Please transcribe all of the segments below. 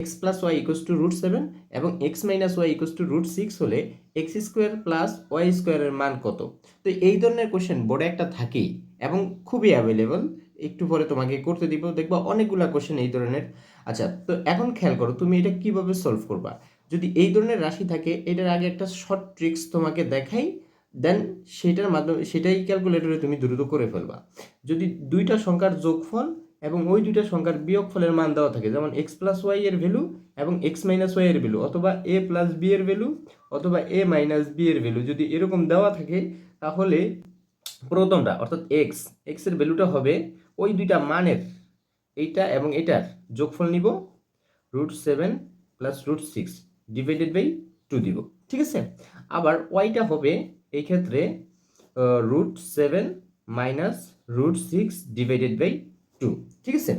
X plus Y equals to root seven এবং X minus Y equals to root six হলে X square plus Y স্কোয়ারের মান কত? তো এই ধরনের কোশ্চেন বোর্ডে একটা থাকেই এবং খুবই অ্যাভেলেবল। একটু পরে তোমাকে করতে দিব, দেখবা অনেকগুলা কোশ্চেন এই ধরনের। আচ্ছা, তো এখন খেয়াল করো তুমি এটা কিভাবে সলভ করবা। যদি এই ধরনের রাশি থাকে, এটার আগে একটা শর্ট ট্রিক্স তোমাকে দেখাই, দেন সেটার মাধ্যমে সেটাই ক্যালকুলেটরে তুমি দ্রুত করে ফেলবা। যদি দুইটা সংখ্যার যোগফল এবং ওই দুইটা সংখ্যার বিয়োগফলের মান দেওয়া থাকে, যেমন এক্স প্লাস ওয়াই এর ভ্যালু এবং এক্স মাইনাস ওয়াই এর ভ্যালু, অথবা এ প্লাস বি এর ভ্যালু অথবা এ মাইনাস বি এর ভ্যালু, যদি এরকম দেওয়া থাকে তাহলে প্রথমটা অর্থাৎ এক্স এক্স এর ভ্যালুটা হবে ওই দুইটা মানের এইটা এবং এটার যোগফল নিব, root seven plus root six divided by two দিব, ঠিক আছে। আবার ওয়াইটা হবে এই ক্ষেত্রে root seven minus root six divided by two, ঠিক আছে।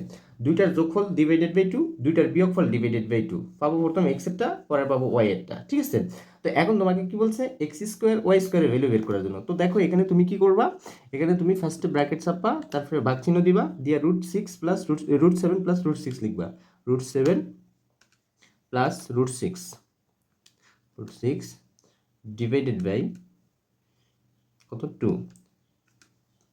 দুইটার যোগফল ডিভাইডেড বাই টু, দুইটার বিয়োগফল ডিভাইডেড বাই টু পাবো প্রথম এক্স এরটা, পরে পাবো ওয়াই এরটা, ঠিক আছে। তো এখন তোমাকে কি বলছে, এক্স স্কোয়ার ওয়াই স্কোয়ারের ভ্যালু বের করার জন্য। তো দেখো এখানে তুমি কি করবা, এখানে তুমি ফার্স্টে ব্র্যাকেট চাপবা, তারপরে ভাগ চিহ্ন দিবা, দিয়া root six plus root seven plus root six লিখবা, root seven plus root six divided by কত, টু,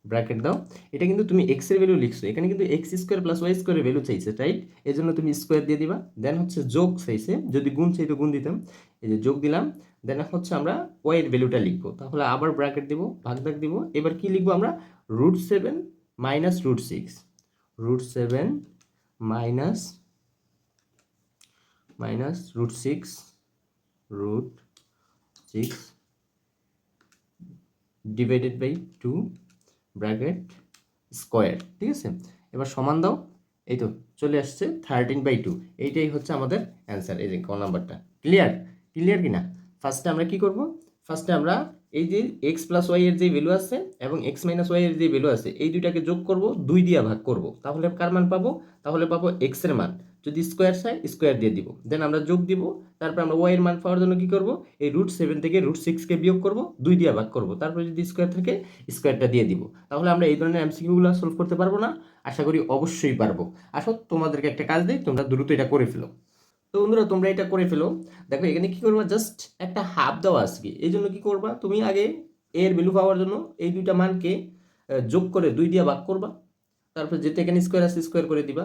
ব্র্যাকেট দাও। এটা কিন্তু তুমি এক্স এর ভ্যালু লিখছো, এখানে কিন্তু এক্স স্কোয়ার প্লাস ওয়াই স্কোয়ারের ভ্যালু চাইছে, রাইট? এই জন্য তুমি স্কোয়ার দিয়ে দিবা। দেন হচ্ছে যোগ চাইছে, যদি গুণ চাইতো গুণ দিতাম, এই যে যোগ দিলাম। দেন হচ্ছে আমরা ওয়াই এর ভ্যালুটা লিখবো, তাহলে আবার ব্র্যাকেট দিব, ভাগ দাগ দিব। এবার কি লিখবো আমরা, root seven minus root six, root seven minus root six, root six divided by two, bracket square, ঠিক আছে। এবার সমান দাও, এই তো চলে আসছে 13/2। এইটাই হচ্ছে আমাদের অ্যান্সার, এই যে ক নাম্বারটা। ক্লিয়ার কিনা? ফার্স্টে আমরা কি করব, ফার্স্টে আমরা এই যে এক্স প্লাস ওয়াই এর যে ভ্যালু আছে এবং এক্স মাইনাস ওয়াই এর যে ভ্যালু আছে, এই দুইটাকে যোগ করব, 2 দিয়ে ভাগ করব, তাহলে কার মান পাবো, তাহলে পাবো এক্স এর মান। যদি স্কোয়ার চাই স্কোয়ার দিয়ে দিব, দেন আমরা যোগ দিব। তারপর আমরা ওয়াই এর মান পাওয়ার জন্য কি করব, এই রুট সেভেন থেকে রুট সিক্সকে বিয়োগ করব, 2 দিয়ে ভাগ করব, তারপর যদি স্কোয়ার থাকে স্কোয়ারটা দিয়ে দিব। তাহলে আমরা এই ধরনের এমসিকিউগুলো সলভ করতে পারবো না? আশা করি অবশ্যই পারবো। আসো তোমাদেরকে একটা কাজ দিই, তোমরা দ্রুত এটা করে ফেলো। তো বন্ধুরা তোমরা এটা করে ফেলো। দেখো এখানে কি করবা, জাস্ট একটা হাফ দেওয়া আসবে, এই জন্য কি করবা, তুমি আগে এর ভ্যালু পাওয়ার জন্য এই দুইটা মানকে যোগ করে 2 দিয়ে ভাগ করবা, তারপর যেটা এখানে স্কোয়ার আছে স্কোয়ার করে দিবা।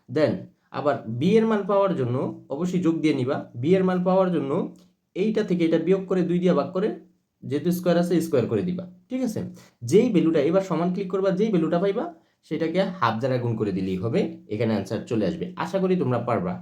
দেন আবার বি এর মান পাওয়ার জন্য অবশ্যই যোগ দিয়ে নিবা, বি এর মান পাওয়ার জন্য এইটা থেকে এটা বিয়োগ করে 2 দিয়ে ভাগ করে, যেহেতু স্কোয়ার আছে স্কোয়ার করে দিবা, ঠিক আছে। যেই ভ্যালুটা, এবার সমান ক্লিক করবা, যেই ভ্যালুটা পাইবা সেটাকে হাফ দ্বারা গুণ করে দিলেই হবে, এখানে অ্যান্সার চলে আসবে। আশা করি তোমরা পারবা।